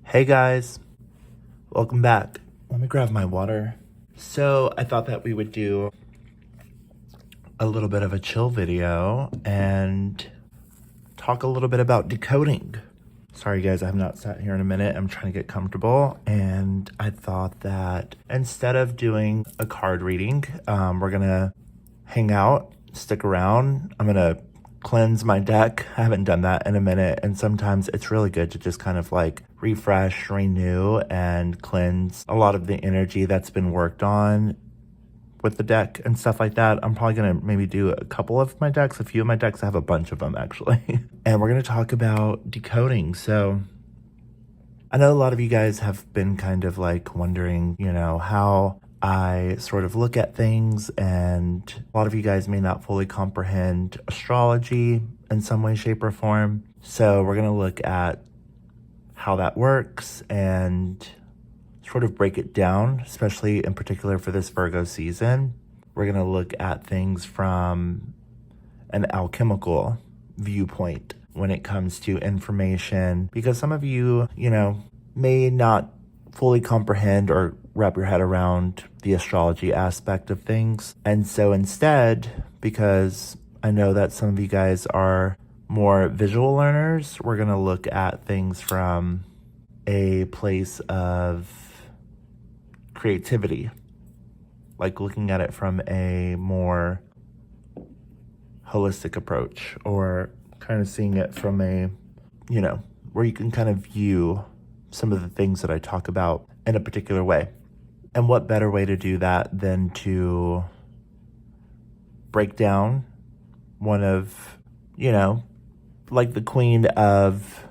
Hey guys, welcome back. Let me grab my water. So I thought that we would do a little bit of a chill video and talk a little bit about decoding. Sorry guys, I have not sat here in a minute. I'm trying to get comfortable, and I thought that instead of doing a card reading, we're gonna hang out, stick around. I'm gonna cleanse my deck. I haven't done that in a minute, and sometimes it's really good to just kind of like refresh, renew, and cleanse a lot of the energy that's been worked on with the deck and stuff like that. I'm probably gonna maybe do a couple of my decks, a few of my decks. I have a bunch of them actually. And we're gonna talk about decoding. So I know a lot of you guys have been kind of like wondering, how I sort of look at things, and a lot of you guys may not fully comprehend astrology in some way, shape, or form. So we're gonna look at how that works and sort of break it down, especially in particular for this Virgo season. We're gonna look at things from an alchemical viewpoint when it comes to information, because some of you, may not fully comprehend or wrap your head around the astrology aspect of things. And so instead, because I know that some of you guys are more visual learners, we're gonna look at things from a place of creativity, like looking at it from a more holistic approach, or kind of seeing it from a, where you can kind of view some of the things that I talk about in a particular way. And what better way to do that than to break down one of, like the queen of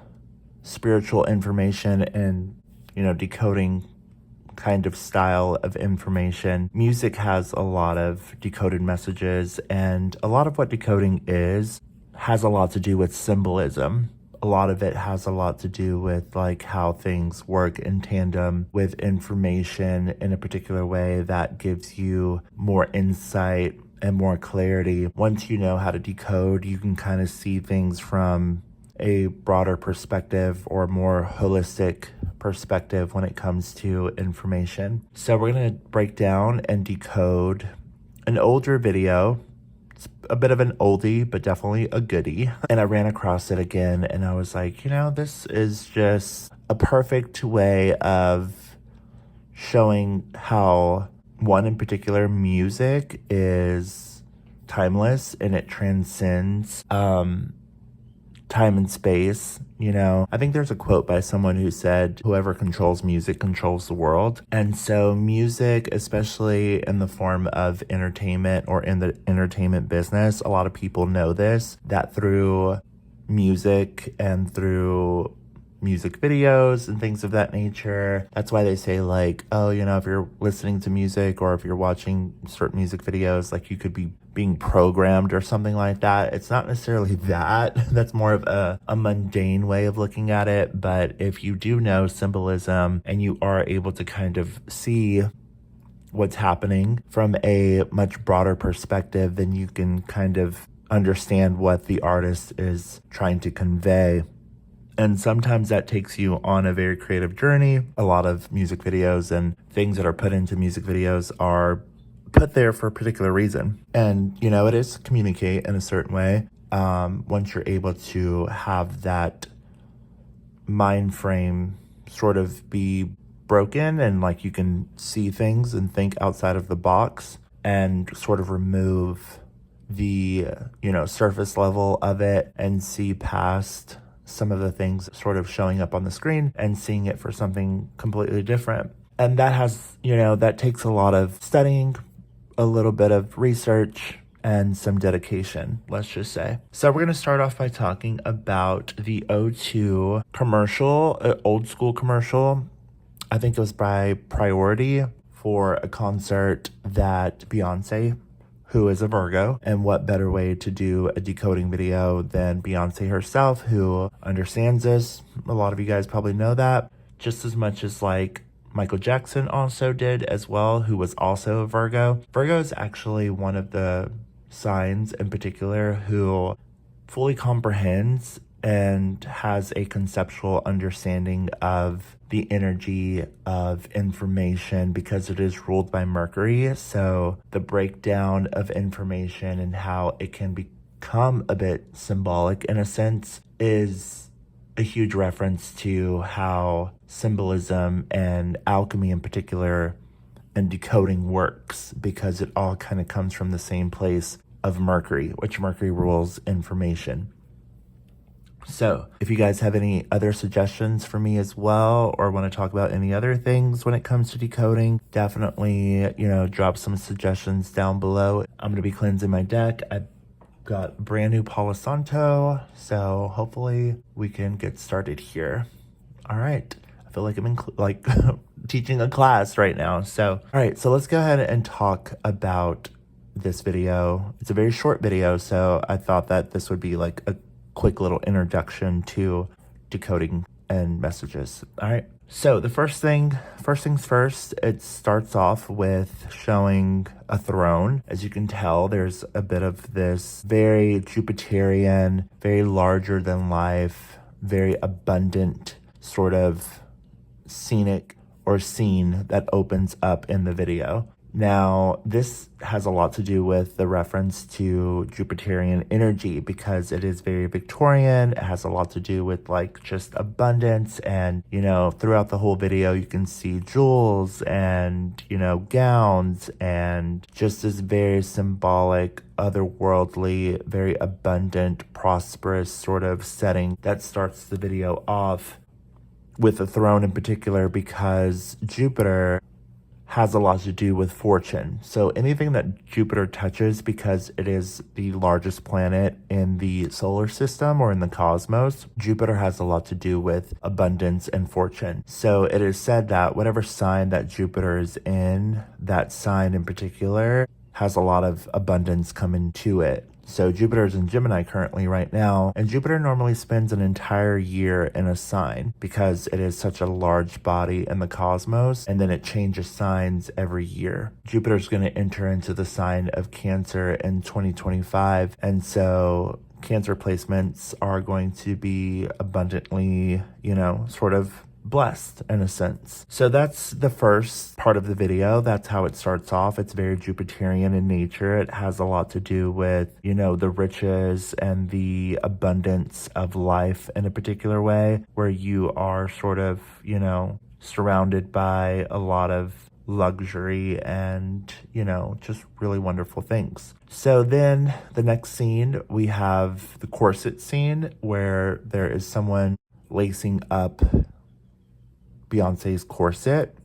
spiritual information and, decoding kind of style of information. Music has a lot of decoded messages, and a lot of what decoding has a lot to do with symbolism. A lot of it has a lot to do with like how things work in tandem with information in a particular way that gives you more insight and more clarity. Once you know how to decode, you can kind of see things from a broader perspective or more holistic perspective when it comes to information. So we're going to break down and decode an older video. It's a bit of an oldie, but definitely a goodie. And I ran across it again, and I was like, this is just a perfect way of showing how, one in particular, music is timeless and it transcends time and space. I think there's a quote by someone who said, whoever controls music controls the world. And so music, especially in the form of entertainment or in the entertainment business, a lot of people know this, that through music and through music videos and things of that nature, that's why they say like, oh, if you're listening to music or if you're watching certain music videos, like you could be being programmed or something like that. It's not necessarily that. That's more of a mundane way of looking at it. But if you do know symbolism and you are able to kind of see what's happening from a much broader perspective, then you can kind of understand what the artist is trying to convey. And sometimes that takes you on a very creative journey. A lot of music videos and things that are put into music videos are put there for a particular reason. And, it is to communicate in a certain way. Once you're able to have that mind frame sort of be broken, and like you can see things and think outside of the box and sort of remove the, surface level of it and see past some of the things sort of showing up on the screen and seeing it for something completely different. And that has, that takes a lot of studying, a little bit of research, and some dedication, let's just say. So we're going to start off by talking about the O2 commercial, old school commercial. I think it was by Priority for a concert that Beyonce, who is a Virgo, and what better way to do a decoding video than Beyonce herself, who understands this. A lot of you guys probably know that, just as much as like Michael Jackson also did as well, who was also a Virgo. Virgo is actually one of the signs in particular who fully comprehends and has a conceptual understanding of the energy of information because it is ruled by Mercury. So the breakdown of information and how it can become a bit symbolic in a sense is a huge reference to how symbolism and alchemy in particular and decoding works, because it all kind of comes from the same place of Mercury, which Mercury rules information. So if you guys have any other suggestions for me as well, or want to talk about any other things when it comes to decoding, definitely, drop some suggestions down below. I'm going to be cleansing my deck. I've got brand new Palo Santo, so hopefully we can get started here. All right. I feel like I'm in teaching a class right now. So, all right. So let's go ahead and talk about this video. It's a very short video, so I thought that this would be like a quick little introduction to decoding and messages. All right. So the first things first, it starts off with showing a throne. As you can tell, there's a bit of this very Jupiterian, very larger than life, very abundant sort of scenic or scene that opens up in the video. Now, this has a lot to do with the reference to Jupiterian energy because it is very Victorian. It has a lot to do with just abundance. And, throughout the whole video, you can see jewels and, gowns and just this very symbolic, otherworldly, very abundant, prosperous sort of setting that starts the video off with the throne in particular, because Jupiter has a lot to do with fortune. So anything that Jupiter touches, because it is the largest planet in the solar system or in the cosmos, Jupiter has a lot to do with abundance and fortune. So it is said that whatever sign that Jupiter is in, that sign in particular has a lot of abundance coming to it. So Jupiter is in Gemini currently right now, and Jupiter normally spends an entire year in a sign because it is such a large body in the cosmos, and then it changes signs every year. Jupiter is going to enter into the sign of Cancer in 2025, and so Cancer placements are going to be abundantly, sort of blessed in a sense. So that's the first part of the video. That's how it starts off. It's very Jupiterian in nature. It has a lot to do with, the riches and the abundance of life in a particular way, where you are sort of, surrounded by a lot of luxury and, just really wonderful things. So then the next scene, we have the corset scene where there is someone lacing up Beyonce's corset,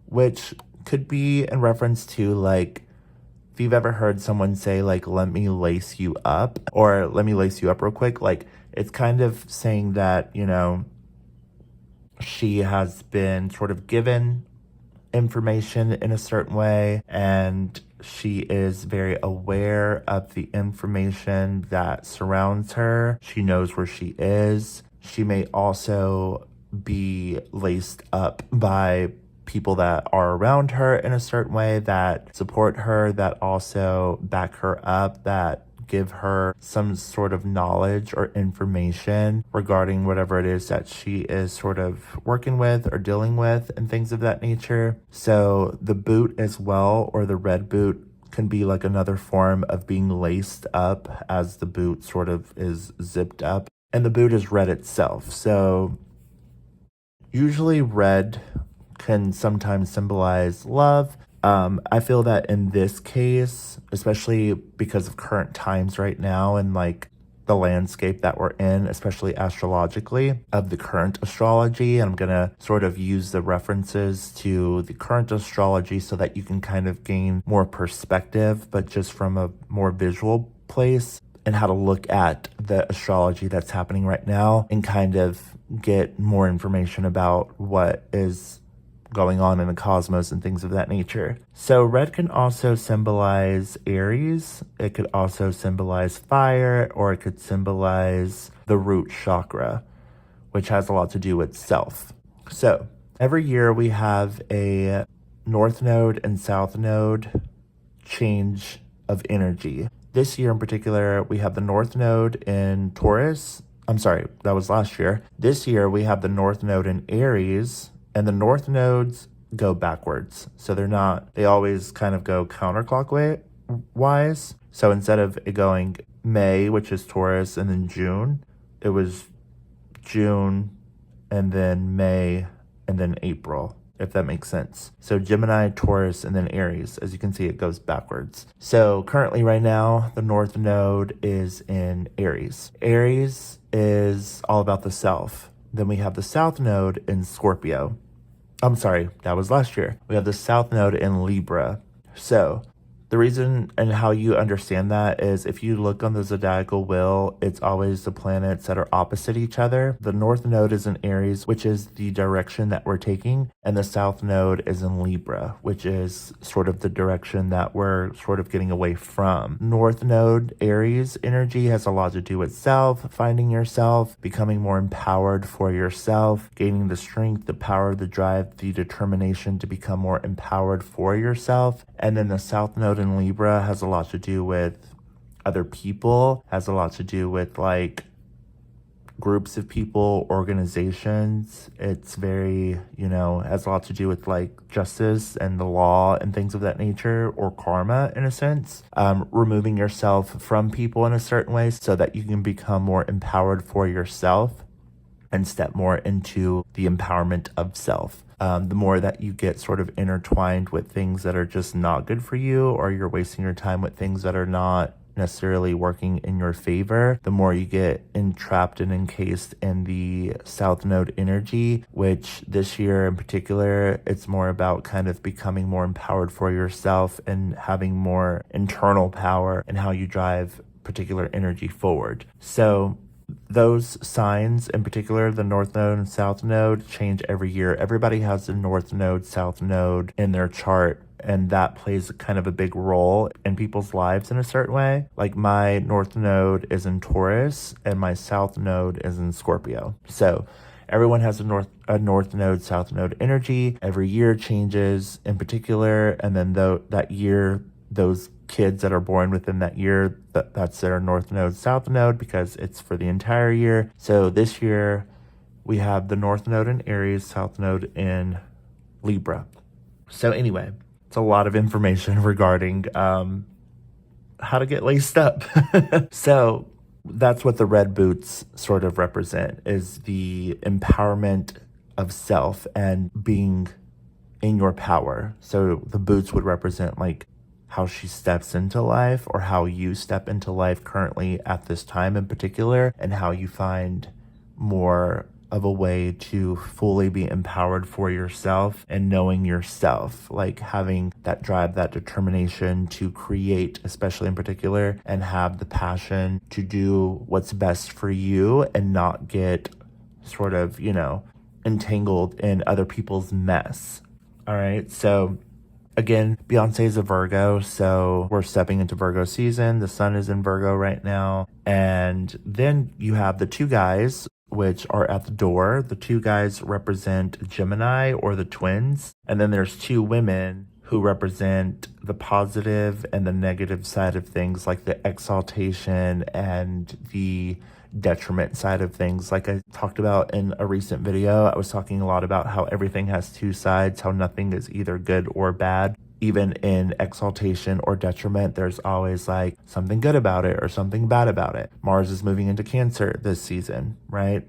which could be in reference to if you've ever heard someone say let me lace you up, or let me lace you up real quick, it's kind of saying that, she has been sort of given information in a certain way, and she is very aware of the information that surrounds her. She knows where she is. She may also be laced up by people that are around her in a certain way, that support her, that also back her up, that give her some sort of knowledge or information regarding whatever it is that she is sort of working with or dealing with and things of that nature. So the boot as well, or the red boot, can be another form of being laced up, as the boot sort of is zipped up, and the boot is red itself. So usually red can sometimes symbolize love. I feel that in this case, especially because of current times right now and the landscape that we're in, especially astrologically, of the current astrology, and I'm going to sort of use the references to the current astrology so that you can kind of gain more perspective, but just from a more visual place, and how to look at the astrology that's happening right now and kind of get more information about what is going on in the cosmos and things of that nature. So red can also symbolize Aries. It could also symbolize fire, or it could symbolize the root chakra, which has a lot to do with self. So every year we have a north node and south node change of energy. This year in particular, we have the north node in Taurus I'm sorry, that was last year. This year we have the North Node in Aries, and the North Nodes go backwards. So they always kind of go counterclockwise. So instead of it going May, which is Taurus, and then June, it was June, and then May, and then April, if that makes sense. So Gemini, Taurus, and then Aries. As you can see, it goes backwards. So currently right now, the North Node is in Aries. Aries is all about the self. Then we have the South Node in Scorpio. I'm sorry, that was last year. We have the South Node in Libra. So the reason and how you understand that is if you look on the zodiacal wheel, it's always the planets that are opposite each other. The North Node is in Aries, which is the direction that we're taking, and the South Node is in Libra, which is sort of the direction that we're sort of getting away from. North Node, Aries energy has a lot to do with self, finding yourself, becoming more empowered for yourself, gaining the strength, the power, the drive, the determination to become more empowered for yourself. And then the South Node in Libra has a lot to do with other people, has a lot to do with like groups of people, organizations. It's very, has a lot to do with like justice and the law and things of that nature, or karma in a sense. Removing yourself from people in a certain way so that you can become more empowered for yourself and step more into the empowerment of self. The more that you get sort of intertwined with things that are just not good for you, or you're wasting your time with things that are not necessarily working in your favor, the more you get entrapped and encased in the South Node energy, which this year in particular, it's more about kind of becoming more empowered for yourself and having more internal power in how you drive particular energy forward. So those signs in particular, the North Node and South Node, change every year. Everybody has the North Node, South Node in their chart, and that plays kind of a big role in people's lives in a certain way. Like my North Node is in Taurus and my South Node is in Scorpio. So everyone has a North Node, South Node energy. Every year changes in particular, and then that year, those kids that are born within that year, that's their North Node, South Node, because it's for the entire year. So this year we have the North Node in Aries, South Node in Libra. So anyway, it's a lot of information regarding how to get laced up. So that's what the red boots sort of represent, is the empowerment of self and being in your power. So the boots would represent like how she steps into life, or how you step into life currently at this time in particular, and how you find more of a way to fully be empowered for yourself and knowing yourself, like having that drive, that determination to create, especially in particular, and have the passion to do what's best for you and not get sort of, entangled in other people's mess. All right. So again, Beyonce's a Virgo, so we're stepping into Virgo season. The sun is in Virgo right now. And then you have the two guys, which are at the door. The two guys represent Gemini, or the twins. And then there's two women who represent the positive and the negative side of things, like the exaltation and the detriment side of things. Like I talked about in a recent video, I was talking a lot about how everything has two sides, how nothing is either good or bad. Even in exaltation or detriment, there's always like something good about it or something bad about it. Mars is moving into Cancer this season, right?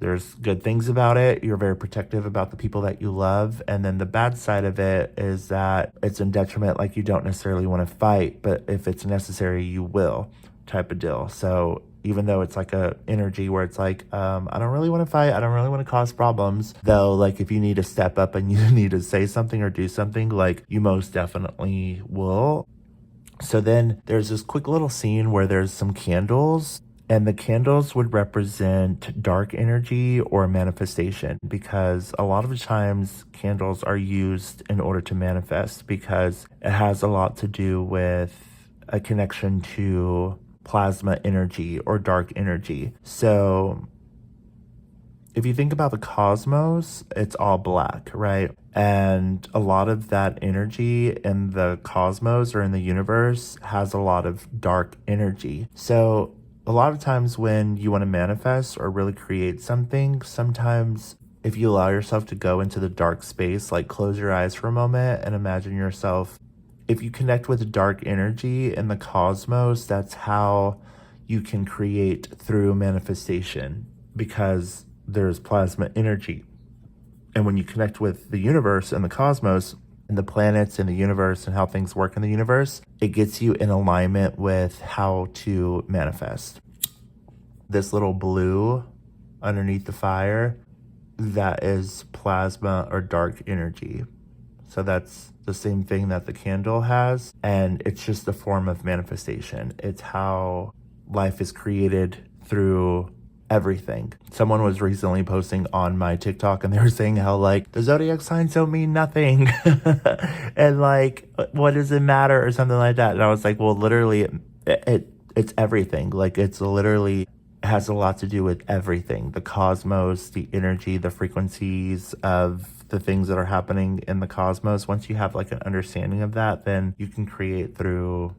There's good things about it. You're very protective about the people that you love. And then the bad side of it is that it's in detriment, like you don't necessarily want to fight, but if it's necessary, you will, type of deal. So even though it's like a energy where it's like, I don't really want to fight, I don't really want to cause problems, though, like if you need to step up and you need to say something or do something, like you most definitely will. So then there's this quick little scene where there's some candles, and the candles would represent dark energy or manifestation, because a lot of the times candles are used in order to manifest, because it has a lot to do with a connection to plasma energy or dark energy. So if you think about the cosmos, it's all black, right? And a lot of that energy in the cosmos or in the universe has a lot of dark energy. So a lot of times when you want to manifest or really create something, sometimes if you allow yourself to go into the dark space, like close your eyes for a moment and imagine yourself, if you connect with dark energy in the cosmos, that's how you can create through manifestation, because there's plasma energy. And when you connect with the universe and the cosmos and the planets and the universe and how things work in the universe, it gets you in alignment with how to manifest. This little blue underneath the fire, that is plasma or dark energy. So that's the same thing that the candle has, and it's just a form of manifestation. It's how life is created through everything. Someone was recently posting on my TikTok and they were saying how like the zodiac signs don't mean nothing and like what does it matter or something like that. And I was like, well, literally it's everything. Like it's literally has a lot to do with everything, the cosmos, the energy, the frequencies of the things that are happening in the cosmos. Once you have like an understanding of that, then you can create through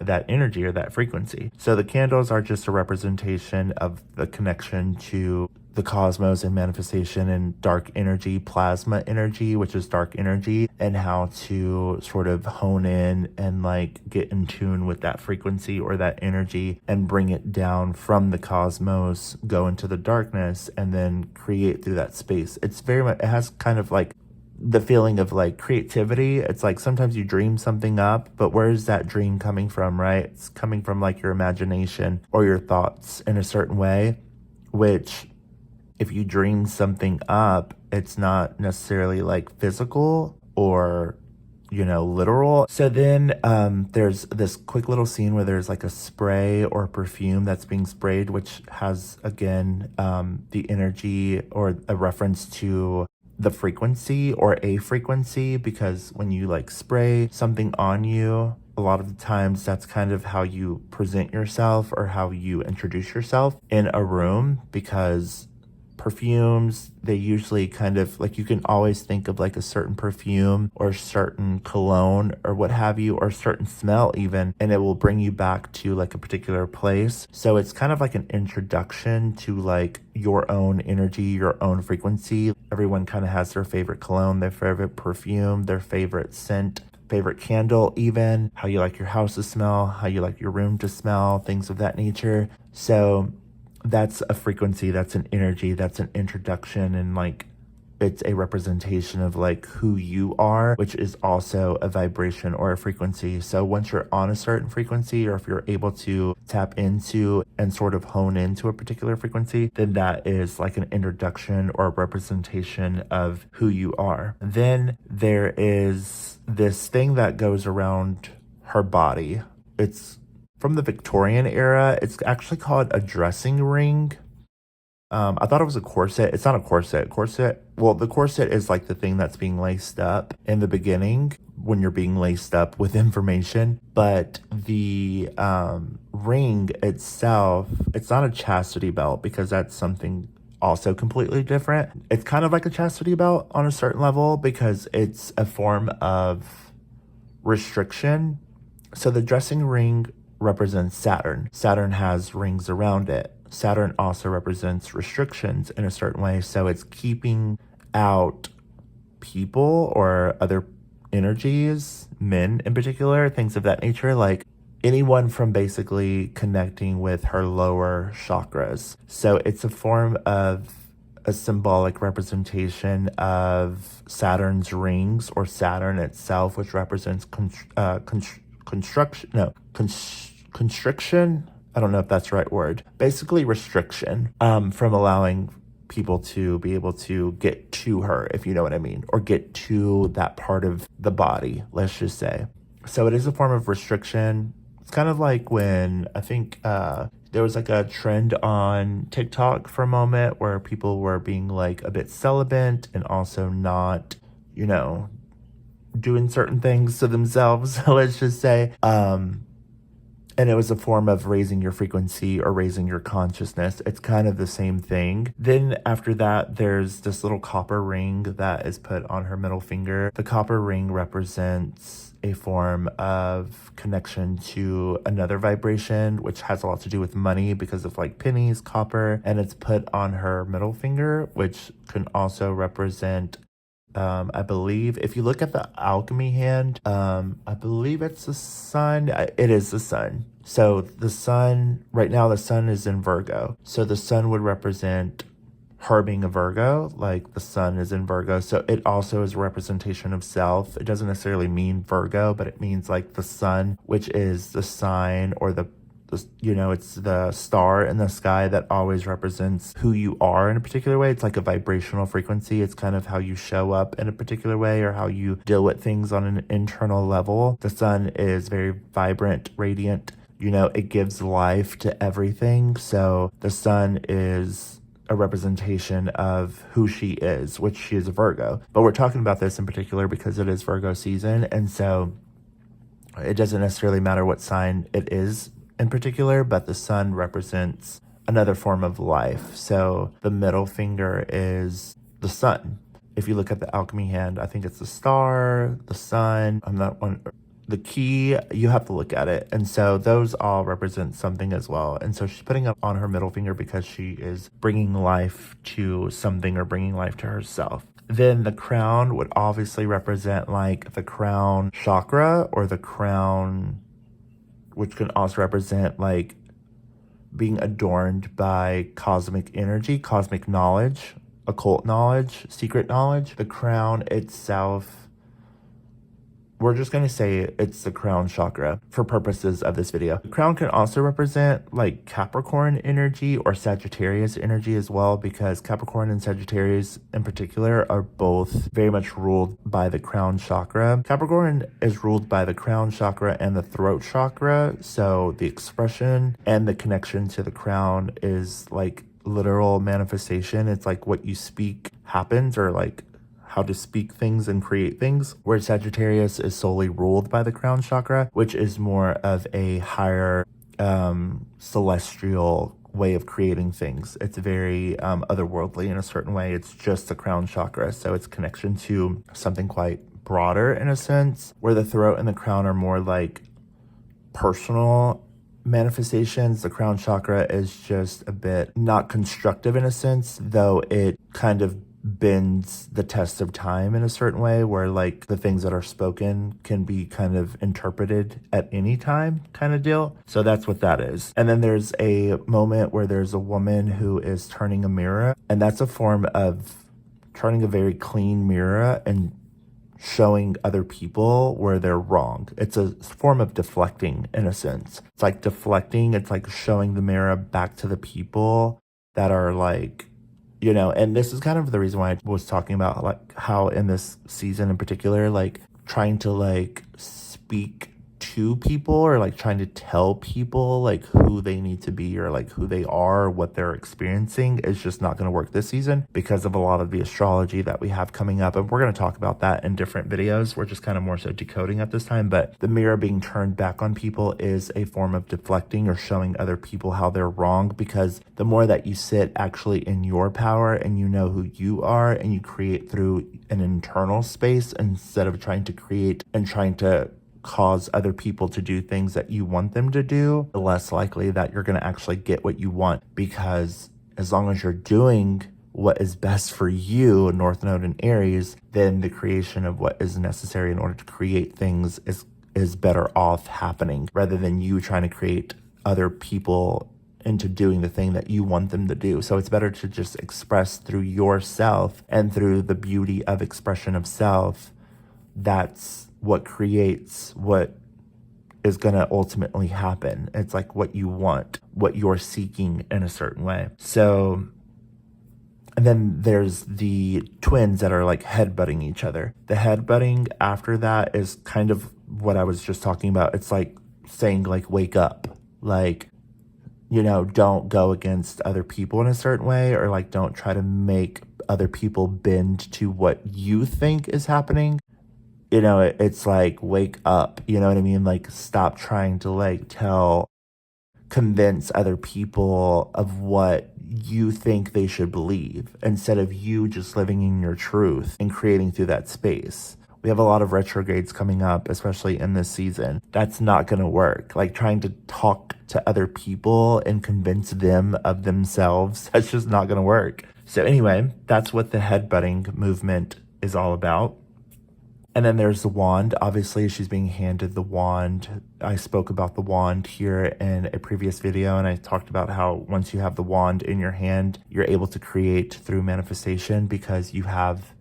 that energy or that frequency. So the candles are just a representation of the connection to the cosmos and manifestation and dark energy, plasma energy, which is dark energy, and how to sort of hone in and like get in tune with that frequency or that energy and bring it down from the cosmos, go into the darkness, and then create through that space. It's very much, it has kind of like the feeling of like creativity. It's like sometimes you dream something up, but where's that dream coming from, right? It's coming from like your imagination or your thoughts in a certain way, which if you dream something up, it's not necessarily like physical or, you know, literal. So then there's this quick little scene where there's like a spray or perfume that's being sprayed, which has, again, the energy or a reference to the frequency or a frequency, because when you like spray something on you, a lot of the times that's kind of how you present yourself or how you introduce yourself in a room, because perfumes, they usually kind of like, you can always think of like a certain perfume or certain cologne or what have you, or certain smell even, and it will bring you back to like a particular place. So it's kind of like an introduction to like your own energy, your own frequency. Everyone kind of has their favorite cologne, their favorite perfume, their favorite scent, favorite candle, even how you like your house to smell, how you like your room to smell, things of that nature. So that's a frequency, that's an energy, that's an introduction, and like it's a representation of like who you are, which is also a vibration or a frequency. So once you're on a certain frequency, or if you're able to tap into and sort of hone into a particular frequency, then that is like an introduction or a representation of who you are. Then there is this thing that goes around her body. It's from the Victorian era. It's actually called a dressing ring. I thought it was a corset. It's not a corset. Well, the corset is like the thing that's being laced up in the beginning when you're being laced up with information. But the ring itself, it's not a chastity belt, because that's something also completely different. It's kind of like a chastity belt on a certain level, because it's a form of restriction. So the dressing ring represents Saturn. Saturn has rings around it. Saturn also represents restrictions in a certain way. So it's keeping out people or other energies, men in particular, things of that nature, like anyone from basically connecting with her lower chakras. So it's a form of a symbolic representation of Saturn's rings, or Saturn itself, which represents constriction. I don't know if that's the right word. Basically restriction, from allowing people to be able to get to her, if you know what I mean, or get to that part of the body, let's just say. So it is a form of restriction. It's kind of like when I think there was like a trend on TikTok for a moment where people were being like a bit celibate and also not, you know, doing certain things to themselves, let's just say. And it was a form of raising your frequency or raising your consciousness. It's kind of the same thing. Then after that, there's this little copper ring that is put on her middle finger. The copper ring represents a form of connection to another vibration, which has a lot to do with money because of like pennies, copper, and it's put on her middle finger, which can also represent I believe if you look at the alchemy hand, I believe it's the sun. It is the sun. So the sun, right now the sun is in Virgo. So the sun would represent her being a Virgo, like the sun is in Virgo. So it also is a representation of self. It doesn't necessarily mean Virgo, but it means like the sun, which is the sign or the it's the star in the sky that always represents who you are in a particular way. It's like a vibrational frequency. It's kind of how you show up in a particular way or how you deal with things on an internal level. The sun is very vibrant, radiant. It gives life to everything. So the sun is a representation of who she is, which she is a Virgo. But we're talking about this in particular because it is Virgo season. And so it doesn't necessarily matter what sign it is in particular, but the sun represents another form of life. So the middle finger is the sun. If you look at the alchemy hand, I think it's the star, the sun, I'm not one, the key, you have to look at it. And so those all represent something as well. And so she's putting it on her middle finger because she is bringing life to something or bringing life to herself. Then the crown would obviously represent like the crown chakra or the crown, which can also represent like being adorned by cosmic energy, cosmic knowledge, occult knowledge, secret knowledge. The crown itself, we're just going to say it's the crown chakra for purposes of this video. The crown can also represent like Capricorn energy or Sagittarius energy as well, because Capricorn and Sagittarius in particular are both very much ruled by the crown chakra. Capricorn is ruled by the crown chakra and the throat chakra. So the expression and the connection to the crown is like literal manifestation. It's like what you speak happens, or like how to speak things and create things, where Sagittarius is solely ruled by the crown chakra, which is more of a higher celestial way of creating things. It's very otherworldly in a certain way. It's just the crown chakra, so it's connection to something quite broader in a sense, where the throat and the crown are more like personal manifestations. The crown chakra is just a bit not constructive in a sense, though it kind of bends the test of time in a certain way, where like the things that are spoken can be kind of interpreted at any time kind of deal. So that's what that is. And then there's a moment where there's a woman who is turning a mirror, and that's a form of turning a very clean mirror and showing other people where they're wrong. It's a form of deflecting in a sense. It's like deflecting. It's like showing the mirror back to the people that are like, and this is kind of the reason why I was talking about like how in this season in particular, like trying to like speak to people or like trying to tell people like who they need to be or like who they are, what they're experiencing is just not going to work this season because of a lot of the astrology that we have coming up. And we're going to talk about that in different videos. We're just kind of more so decoding at this time, but the mirror being turned back on people is a form of deflecting or showing other people how they're wrong, because the more that you sit actually in your power and you know who you are and you create through an internal space instead of trying to create and trying to cause other people to do things that you want them to do, the less likely that you're going to actually get what you want. Because as long as you're doing what is best for you, North Node in Aries, then the creation of what is necessary in order to create things is better off happening, rather than you trying to create other people into doing the thing that you want them to do. So it's better to just express through yourself, and through the beauty of expression of self. That's what creates what is going to ultimately happen. It's like what you want, what you're seeking in a certain way. So, and then there's the twins that are like headbutting each other. The headbutting after that is kind of what I was just talking about. It's like saying like, wake up, like, don't go against other people in a certain way, or like, don't try to make other people bend to what you think is happening. you know, it's like, wake up, you know what I mean? Like, stop trying to like convince other people of what you think they should believe instead of you just living in your truth and creating through that space. We have a lot of retrogrades coming up, especially in this season. That's not going to work. Like, trying to talk to other people and convince them of themselves, that's just not going to work. So anyway, that's what the headbutting movement is all about. And then there's the wand. Obviously, she's being handed the wand. I spoke about the wand here in a previous video, and I talked about how once you have the wand in your hand, you're able to create through manifestation because you have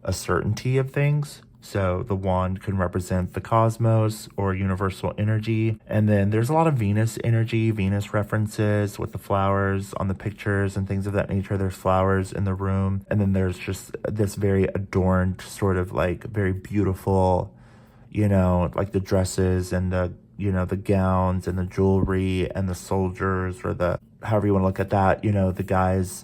a certainty of things. So the wand can represent the cosmos or universal energy. And then there's a lot of Venus energy, Venus references with the flowers on the pictures and things of that nature. There's flowers in the room. And then there's just this very adorned, sort of like very beautiful, you know, like the dresses and the, you know, the gowns and the jewelry and the soldiers, or the, however you want to look at that, you know, the guys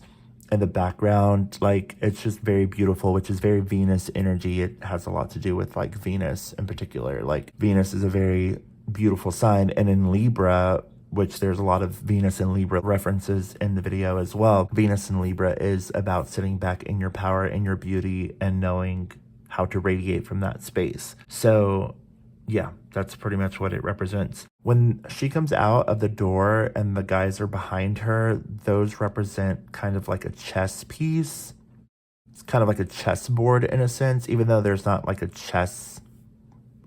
in the background. Like, it's just very beautiful, which is very Venus energy. It has a lot to do with like Venus in particular. Like, Venus is a very beautiful sign. And in Libra, which there's a lot of Venus and Libra references in the video as well, Venus and Libra is about sitting back in your power and your beauty and knowing how to radiate from that space. So yeah, that's pretty much what it represents. When she comes out of the door and the guys are behind her, those represent kind of like a chess piece. It's kind of like a chessboard in a sense, even though there's not like a chess,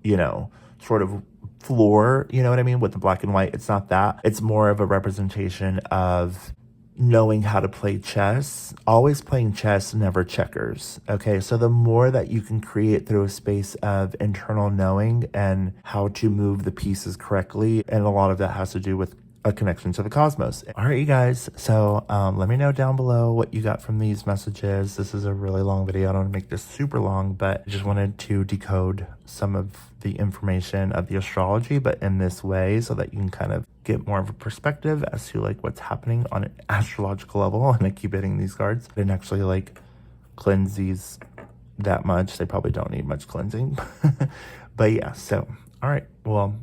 you know, sort of floor, you know what I mean, with the black and white. It's not that. It's more of a representation of knowing how to play chess, always playing chess, never checkers. Okay, so the more that you can create through a space of internal knowing and how to move the pieces correctly, and a lot of that has to do with a connection to the cosmos. All right, you guys, so let me know down below what you got from these messages. This is a really long video. I don't want to make this super long, but I just wanted to decode some of the information of the astrology, but in this way, so that you can kind of get more of a perspective as to like what's happening on an astrological level. And I keep hitting these cards. I didn't actually like cleanse these that much. They probably don't need much cleansing. But yeah, so all right, well,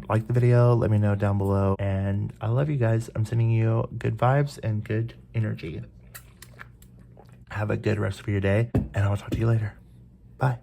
like the video, let me know down below, and I love you guys. I'm sending you good vibes and good energy. Have a good rest of your day, and I'll talk to you later. Bye.